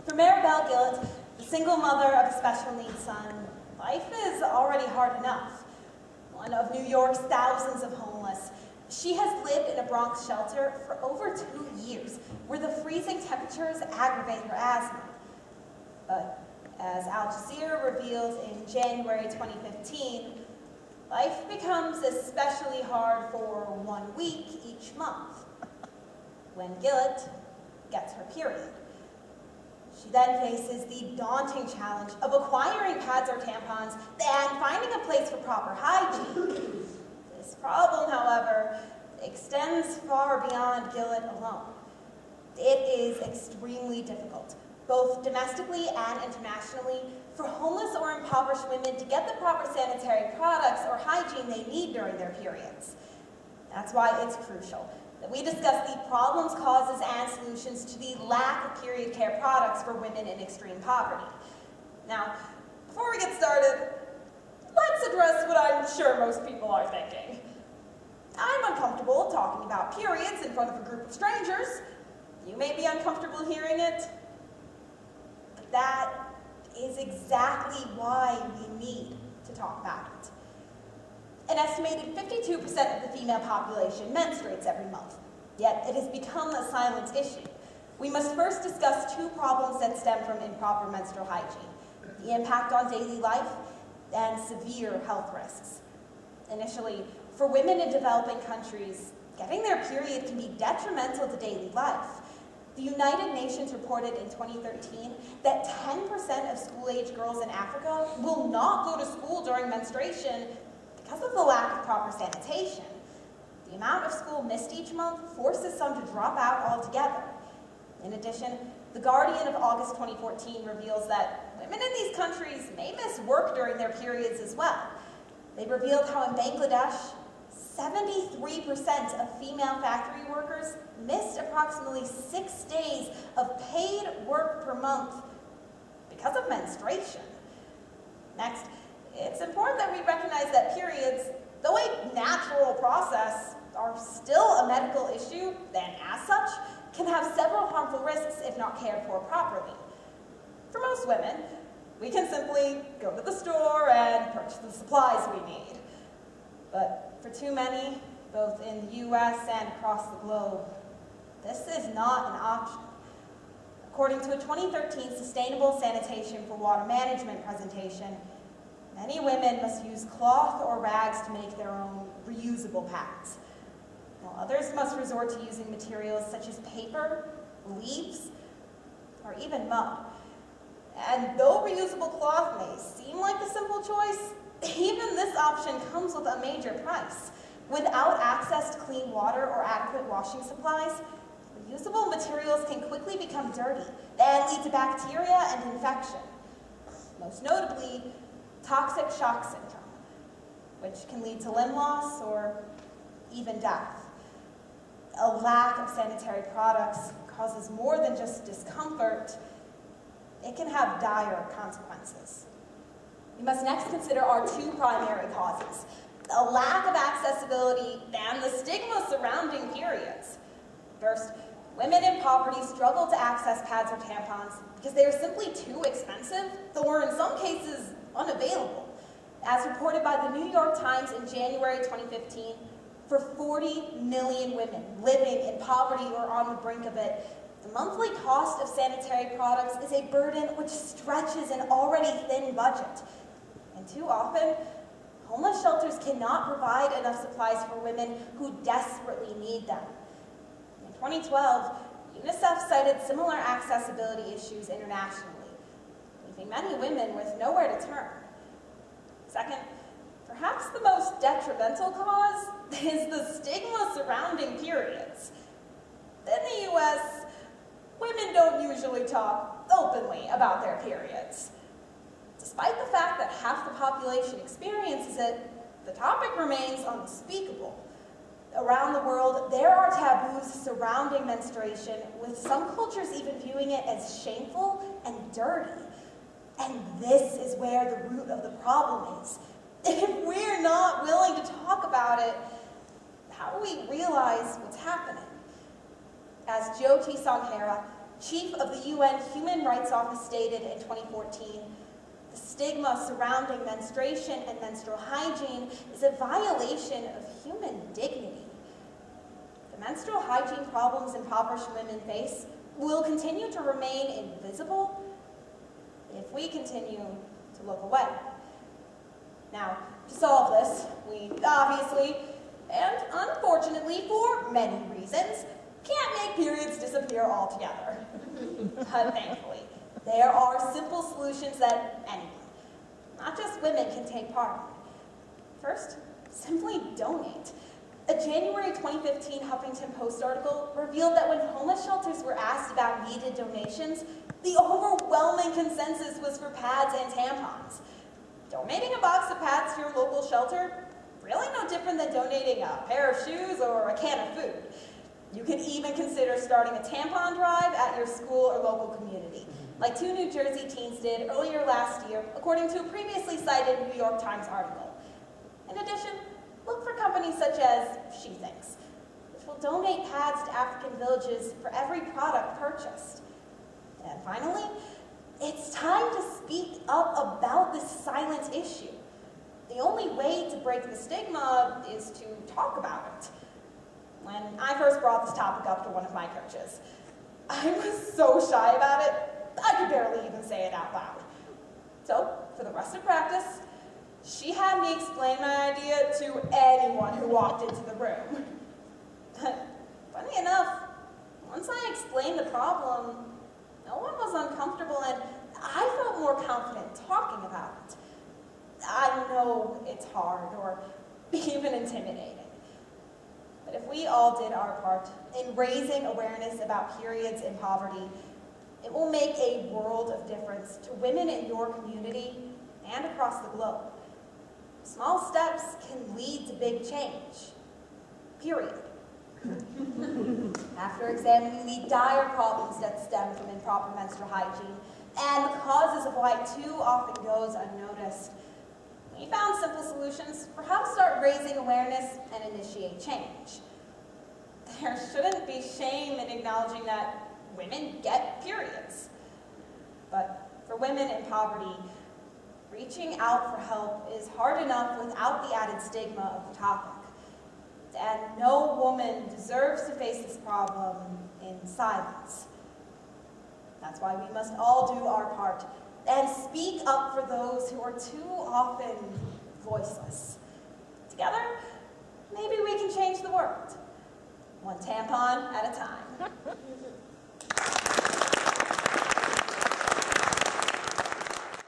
For Maribel Gillett, the single mother of a special needs son, life is already hard enough. One of New York's thousands of homeless, she has lived in a Bronx shelter for over 2 years, where the freezing temperatures aggravate her asthma. But as Al Jazeera revealed in January 2015, life becomes especially hard for 1 week each month, when Gillett gets her period. She then faces the daunting challenge of acquiring pads or tampons and finding a place for proper hygiene. This problem, however, extends far beyond Gillett alone. It is extremely difficult, both domestically and internationally, for homeless or impoverished women to get the proper sanitary products or hygiene they need during their periods. That's why it's crucial that we discuss the problems, causes, and solutions to the lack of period care products for women in extreme poverty. Now, before we get started, let's address what I'm sure most people are thinking. I'm uncomfortable talking about periods in front of a group of strangers. You may be uncomfortable hearing it, but that is exactly why we need to talk about it. An estimated 52% of the female population menstruates every month, yet it has become a silent issue. We must first discuss 2 problems that stem from improper menstrual hygiene: the impact on daily life and severe health risks. Initially, for women in developing countries, getting their period can be detrimental to daily life. The United Nations reported in 2013 that 10% of school-age girls in Africa will not go to school during menstruation because of the lack of proper sanitation. The amount of school missed each month forces some to drop out altogether. In addition, The Guardian of August 2014 reveals that women in these countries may miss work during their periods as well. They revealed how in Bangladesh, 73% of female factory workers missed approximately 6 days of paid work per month because of menstruation. Next, it's important that we recognize that periods, though a natural process, are still a medical issue, and as such, can have several harmful risks if not cared for properly. For most women, we can simply go to the store and purchase the supplies we need. But for too many, both in the US and across the globe, this is not an option. According to a 2013 Sustainable Sanitation for Water Management presentation, many women must use cloth or rags to make their own reusable pads, while others must resort to using materials such as paper, leaves, or even mud. And though reusable cloth may seem like the simple choice, even this option comes with a major price. Without access to clean water or adequate washing supplies, reusable materials can quickly become dirty and lead to bacteria and infection. Most notably, toxic shock syndrome, which can lead to limb loss or even death. A lack of sanitary products causes more than just discomfort. It can have dire consequences. We must next consider our 2 primary causes: a lack of accessibility and the stigma surrounding periods. First, women in poverty struggle to access pads or tampons because they are simply too expensive, or in some cases, unavailable. As reported by the New York Times in January 2015, for 40 million women living in poverty or on the brink of it, the monthly cost of sanitary products is a burden which stretches an already thin budget. And too often, homeless shelters cannot provide enough supplies for women who desperately need them. In 2012, UNICEF cited similar accessibility issues internationally, leaving many women with nowhere to turn. Second, perhaps the most detrimental cause is the stigma surrounding periods. In the US, women don't usually talk openly about their periods. Despite the fact that half the population experiences it, the topic remains unspeakable. Around the world, there are taboos surrounding menstruation, with some cultures even viewing it as shameful and dirty. And this is where the root of the problem is. If we're not willing to talk about it, how do we realize what's happening? As Jyoti Sanghera, chief of the UN Human Rights Office stated in 2014, the stigma surrounding menstruation and menstrual hygiene is a violation of human dignity. The menstrual hygiene problems impoverished women face will continue to remain invisible if we continue to look away. Now, to solve this, we obviously, and unfortunately for many reasons, can't make periods disappear altogether. But thankfully, there are simple solutions that anyone, not just women, can take part in. First, simply donate. A January 2015 Huffington Post article revealed that when homeless shelters were asked about needed donations, the overwhelming consensus was for pads and tampons. Donating a box of pads to your local shelter, really no different than donating a pair of shoes or a can of food. You can even consider starting a tampon drive at your school or local community, like 2 New Jersey teens did earlier last year, according to a previously cited New York Times article. In addition, look for companies such as She Thinks, which will donate pads to African villages for every product purchased. And finally, it's time to speak up about this silent issue. The only way to break the stigma is to talk about it. When I first brought this topic up to one of my coaches, I was so shy about it, I could barely even say it out loud. So, for the rest of practice, she had me explain my idea to anyone who walked into the room. But funny enough, once I explained the problem, no one was uncomfortable and I felt more confident talking about it. I know it's hard or even intimidating. But if we all did our part in raising awareness about periods in poverty, it will make a world of difference to women in your community and across the globe. Small steps can lead to big change. Period. After examining the dire problems that stem from improper menstrual hygiene and the causes of why it too often goes unnoticed, we found simple solutions for how to start raising awareness and initiate change. There shouldn't be shame in acknowledging that women get periods. But for women in poverty, reaching out for help is hard enough without the added stigma of the topic. And no woman deserves to face this problem in silence. That's why we must all do our part and speak up for those who are too often voiceless. Together, maybe we can change the world, one tampon at a time.